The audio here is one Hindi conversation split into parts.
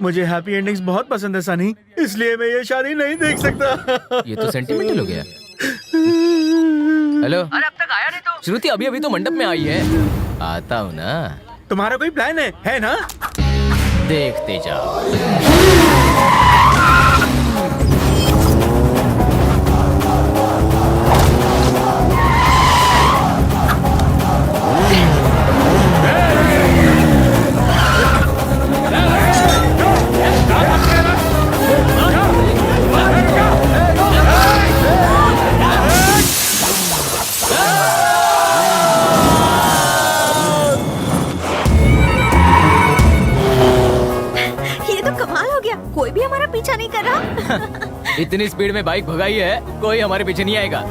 मुझे हैप्पी एंडिंग्स बहुत पसंद है सनी, इसलिए मैं ये शादी नहीं देख सकता। ये तो सेंटिमेंटल हो गया। हेलो, अरे अब तक आया नहीं तो। श्रुति अभी अभी तो मंडप में आई है। आता हूँ ना। तुम्हारा कोई प्लान है ना? देखते जाओ। कोई भी हमारा पीछा नहीं कर रहा। इतनी स्पीड में बाइक भगाई है, कोई हमारे पीछे नहीं आएगा।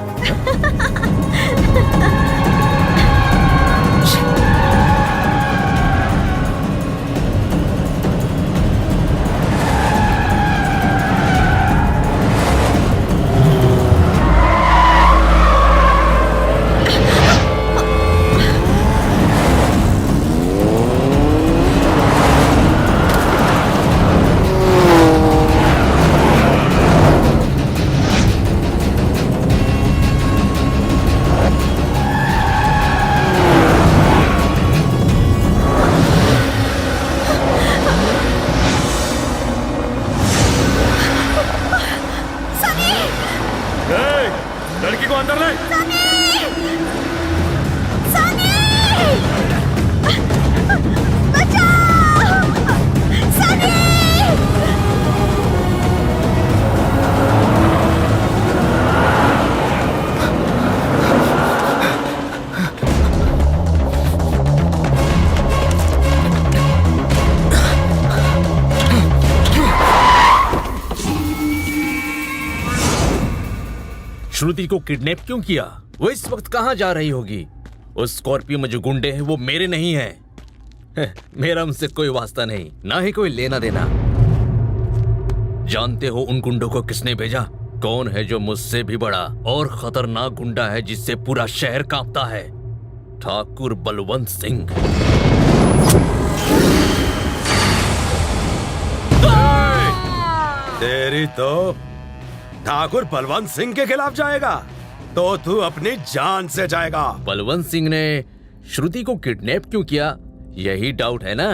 लड़की को अंदर ले। श्रुति को किडनैप क्यों किया? वो इस वक्त कहाँ जा रही होगी? उस स्कॉर्पियो में जो गुंडे हैं वो मेरे नहीं हैं। मेरा उनसे कोई वास्ता नहीं, ना ही कोई लेना देना। जानते हो उन गुंडों को किसने भेजा? कौन है जो मुझसे भी बड़ा और खतरनाक गुंडा है जिससे पूरा शहर कांपता है? ठाकुर बलवंत सिंह। तेरी तो ठाकुर बलवंत सिंह के खिलाफ जाएगा तो तू अपनी जान से जाएगा। बलवंत सिंह ने श्रुति को किडनैप क्यों किया? यही डाउट है ना?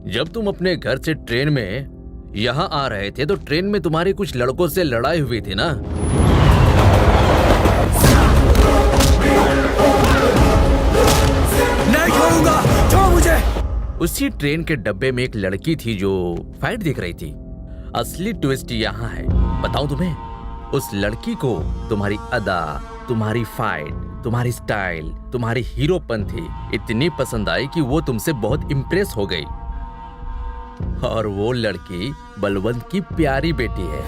जब तुम अपने घर से ट्रेन में यहाँ आ रहे थे तो ट्रेन में तुम्हारे कुछ लड़कों से लड़ाई हुई थी ना? नहीं छोड़ूंगा, छोड़ मुझे। उसी ट्रेन के डब्बे में एक लड़की थी जो फाइट देख रही थी। असली ट्विस्ट यहाँ है, बताऊं तुम्हें? उस लड़की को तुम्हारी अदा, तुम्हारी फाइट, तुम्हारी स्टाइल, तुम्हारी हीरोपंथी इतनी पसंद आई कि वो तुमसे बहुत इम्प्रेस हो गई। और वो लड़की बलवंत की प्यारी बेटी है।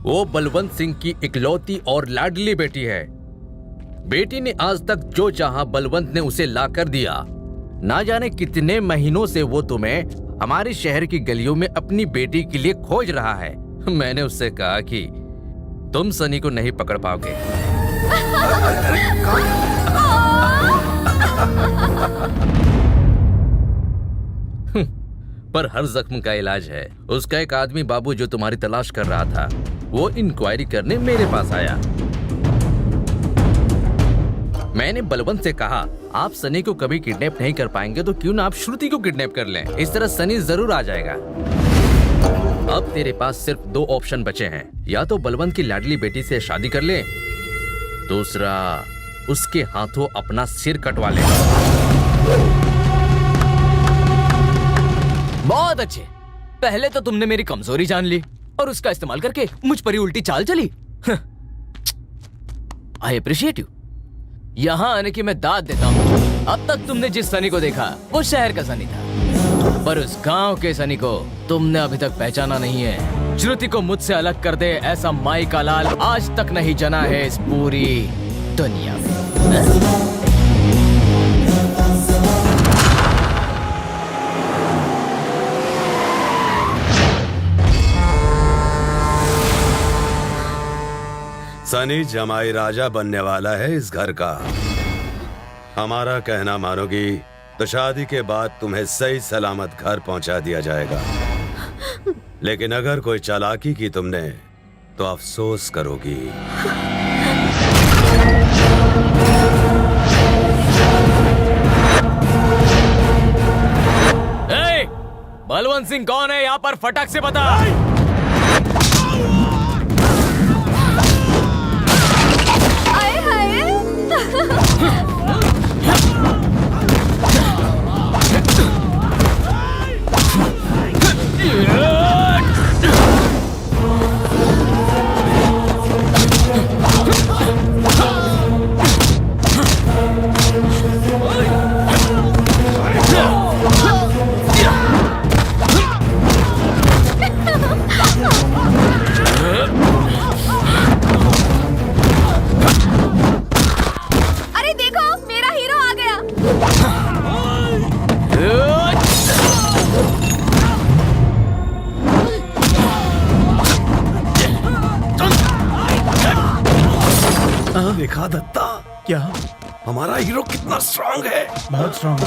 वो बलवंत सिंह की इकलौती और लाडली बेटी है। बेटी ने आज तक जो चाहा बलवंत ने उसे ला कर दिया। ना जाने कितने महीनों से वो तुम्हें हमारे शहर की गलियों में अपनी बेटी के लिए खोज रहा है। मैंने उससे कहा कि तुम सनी को नहीं पकड़ पाओगे। पर हर जख्म का इलाज है। उसका एक आदमी बाबू जो तुम्हारी तलाश कर रहा था, वो इंक्वायरी करने मेरे पास आया। मैंने बलवंत से कहा, आप सनी को कभी किडनैप नहीं कर पाएंगे तो क्यों ना आप श्रुति को किडनैप कर लें। इस तरह सनी जरूर आ जाएगा। अब तेरे पास सिर्फ दो ऑप्शन बचे हैं, या तो बलवंत की लाडली बेटी से शादी कर ले, दूसरा उसके हाथों अपना सिर कटवा ले। बहुत अच्छे। पहले तो तुमने मेरी कमजोरी जान ली और उसका इस्तेमाल करके मुझ पर ही उल्टी चाल चली। I appreciate you. यहाँ आने की मैं दाद देता हूँ। अब तक तुमने जिस सनी को देखा वो शहर का सनी था, पर उस गांव के सनी को तुमने अभी तक पहचाना नहीं है। श्रुति को मुझसे अलग कर दे ऐसा माई का लाल आज तक नहीं जना है इस पूरी दुनिया में। सनी जमाई राजा बनने वाला है इस घर का। हमारा कहना मानोगी तो शादी के बाद तुम्हें सही सलामत घर पहुंचा दिया जाएगा। लेकिन अगर कोई चालाकी की तुमने तो अफसोस करोगी। बलवंत सिंह कौन है यहाँ पर, फटाक से बता। आए हाय। अरे देखो, मेरा हीरो आ गया। देखा दत्ता, क्या? हमारा हीरो कितना स्ट्रांग है। बहुत स्ट्रांग है।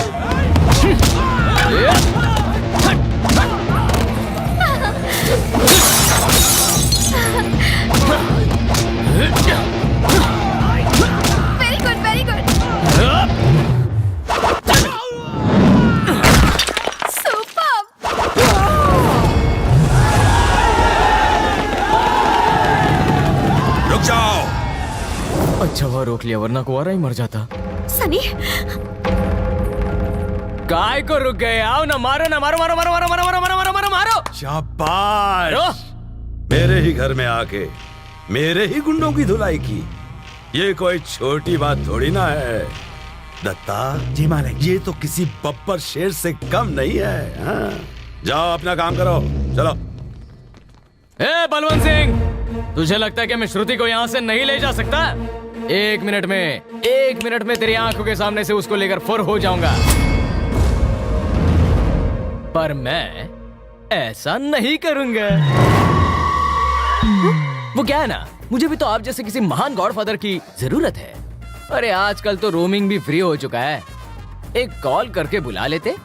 Very good, very good. Super. रुक जाओ। अच्छा हुआ रोक लिया, वरना कुंवारा ही मर जाता। सनी, काय को रुक गए? आओ ना, मारो ना, मारो मारो मारो मारो मारो मारो मारो मारो मारो मारो। शाबाश। रो। मेरे ही घर में आके मेरे ही गुंडों की धुलाई की, ये कोई छोटी बात थोड़ी ना है दत्ता। जी मालिक। ये तो किसी बब्बर शेर से कम नहीं है। हाँ। जाओ अपना काम करो, चलो। ए बलवंत सिंह, तुझे लगता है कि मैं श्रुति को यहाँ से नहीं ले जा सकता? एक मिनट में तेरी आंखों के सामने से उसको लेकर फुर हो जाऊंगा। पर मैं ऐसा नहीं करूंगा। वो क्या है ना, मुझे भी तो आप जैसे किसी महान गॉडफादर की जरूरत है। अरे आजकल तो रोमिंग भी फ्री हो चुका है, एक कॉल करके बुला लेते।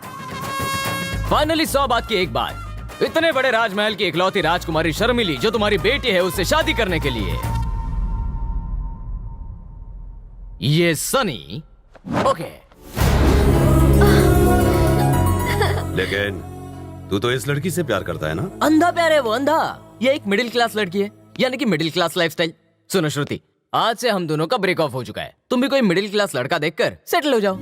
फाइनली 100 बात की एक बात, इतने बड़े राजमहल की इकलौती राजकुमारी शर्मिली जो तुम्हारी बेटी है, उससे शादी करने के लिए ये सनी ओके। लेकिन तू तो इस लड़की से प्यार करता है ना? अंधा प्यार है वो, अंधा। ये एक मिडिल क्लास लड़की है, यानी कि मिडिल क्लास लाइफस्टाइल। सुनो श्रुति, आज से हम दोनों का ब्रेक ऑफ हो चुका है। तुम भी कोई मिडिल क्लास लड़का देखकर सेटल हो जाओ।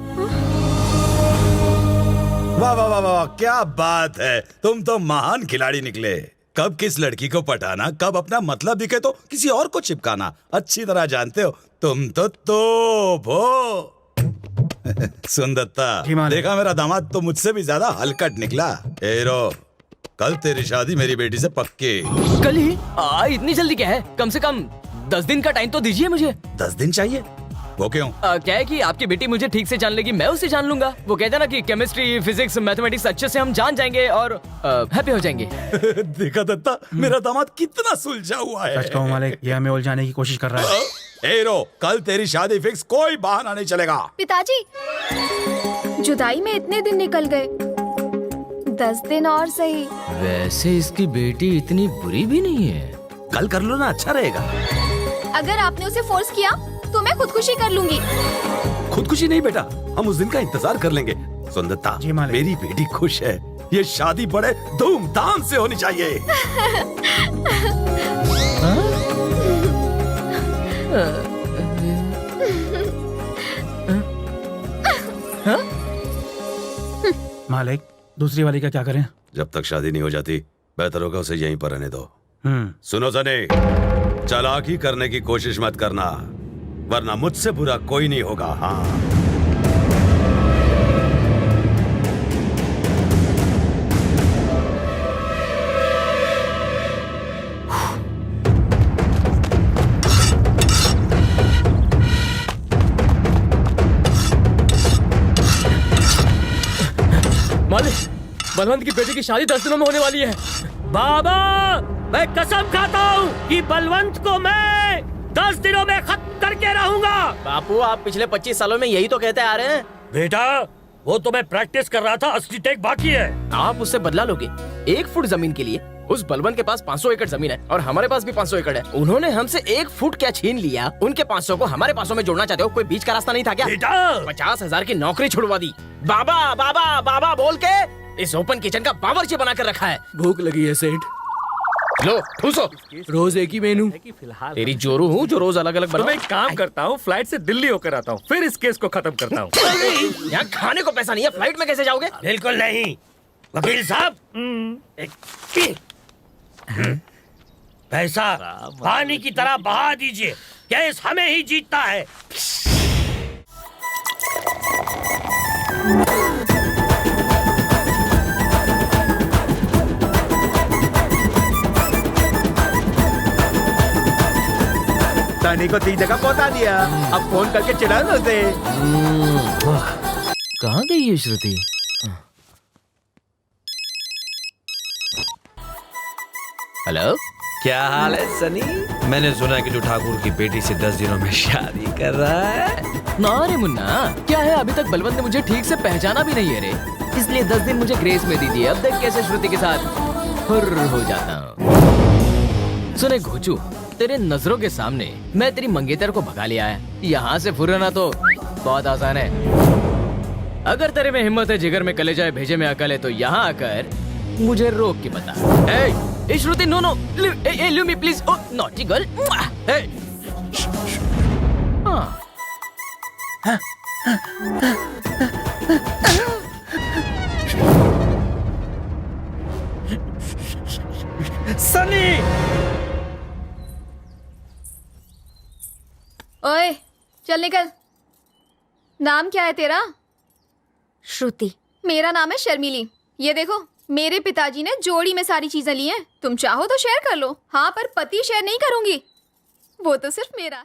वाह वाह वाह वाह, क्या बात है। तुम तो महान खिलाड़ी निकले। कब किस लड़की को पटाना, कब अपना मतलब दिखे तो किसी और को चिपकाना अच्छी तरह जानते हो। तुम तो तोप हो। सुन दत्ता, देखा मेरा दामाद तो मुझसे भी ज्यादा हलकट निकला। हीरो, कल तेरी शादी मेरी बेटी से पक्की। कल ही? इतनी जल्दी क्या है? कम से कम 10 दिन का टाइम तो दीजिए मुझे। 10 दिन चाहिए? वो क्यों? क्या है कि आपकी बेटी मुझे ठीक से जान लेगी, मैं उसे जान लूंगा। वो कहते हैं ना कि केमिस्ट्री, फिजिक्स, मैथमेटिक्स अच्छे से हम जान जाएंगे और हैप्पी हो जाएंगे। देखा दत्ता, मेरा दामाद कितना सुलझा हुआ है। सच कहूं मालिक, ये हमें उलझाने की कोशिश कर रहा है। हीरो, कल तेरी शादी फिक्स, कोई बहाना नहीं चलेगा। पिताजी, जुदाई में इतने दिन निकल गए, 10 दिन और सही। वैसे इसकी बेटी इतनी बुरी भी नहीं है। कल कर लो ना, अच्छा रहेगा। अगर आपने उसे फोर्स किया तो मैं खुदकुशी कर लूंगी। खुदकुशी नहीं बेटा, हम उस दिन का इंतजार कर लेंगे। सुन दत्ता, जी मालिक। मेरी बेटी खुश है, ये शादी बड़े धूमधाम से होनी चाहिए। मालिक, दूसरी वाली का क्या करें? जब तक शादी नहीं हो जाती बेहतर होगा उसे यहीं पर रहने दो। सुनो सनी, चालाकी करने की कोशिश मत करना, वरना मुझसे बुरा कोई नहीं होगा। हाँ, मालिक, बलवंत की बेटी की शादी 10 दिनों में होने वाली है। बाबा, मैं कसम खाता हूँ कि बलवंत को मैं 10 दिनों में खत्म करके रहूंगा। बापू आप पिछले 25 सालों में यही तो कहते आ रहे हैं। बेटा वो तो मैं प्रैक्टिस कर रहा था, असली टेक बाकी है। आप उससे बदला लोगे 1 फुट जमीन के लिए। उस बलवंत के पास 500 एकड़ जमीन है और हमारे पास भी 500 एकड़ है। उन्होंने हमसे 1 फुट क्या छीन लिया, उनके 500 को हमारे 500 में जोड़ना चाहते हो? कोई बीच का रास्ता नहीं था क्या? बेटा 50,000 की नौकरी छुड़वा दी। बाबा बाबा बाबा बोल के इस ओपन किचन का बावर्ची बना कर रखा है। भूख लगी है सेठ, लो ठूसो। रोज एक ही मेनू। तेरी जोरू हूँ जो रोज अलग अलग तो मैं बनाओ। एक काम करता हूँ, फ्लाइट से दिल्ली होकर आता हूँ, फिर इस केस को खत्म करता हूँ। यहाँ खाने को पैसा नहीं है, फ्लाइट में कैसे जाओगे? बिल्कुल नहीं वकील साहब, पैसा पानी की तरह बहा दीजिए, केस हमें ही जीतता है। सनी को 3 जगह पहुंचा दिया, अब फोन करके चिढ़ा दो उसे। कहाँ गई ये श्रुति? हेलो, क्या हाल है सनी? मैंने सुना कि तू ठाकुर की बेटी से 10 दिनों में शादी कर रहा है। ना रे मुन्ना, क्या है अभी तक बलवंत ने मुझे ठीक से पहचाना भी नहीं है रे, इसलिए 10 दिन मुझे ग्रेस में दी थी। अब देख कैसे श्रुति के साथ हुर्र हो जाता हूँ। सुने घोचू, तेरे नजरों के सामने मैं तेरी मंगेतर को भगा लिया है। यहाँ से फुर्रना तो बहुत आसान है। अगर तेरे में हिम्मत है जिगर में कलेजा है भेजे में अकल है, तो यहाँ आकर मुझे रोक के बता। ए Shruti, no no, leave me please. Oh naughty girl. हाँ सनी ओए चल निकल। नाम क्या है तेरा? श्रुति। मेरा नाम है शर्मिली। ये देखो, मेरे पिताजी ने जोड़ी में सारी चीजें ली हैं। तुम चाहो तो शेयर कर लो। हाँ, पर पति शेयर नहीं करूंगी, वो तो सिर्फ मेरा।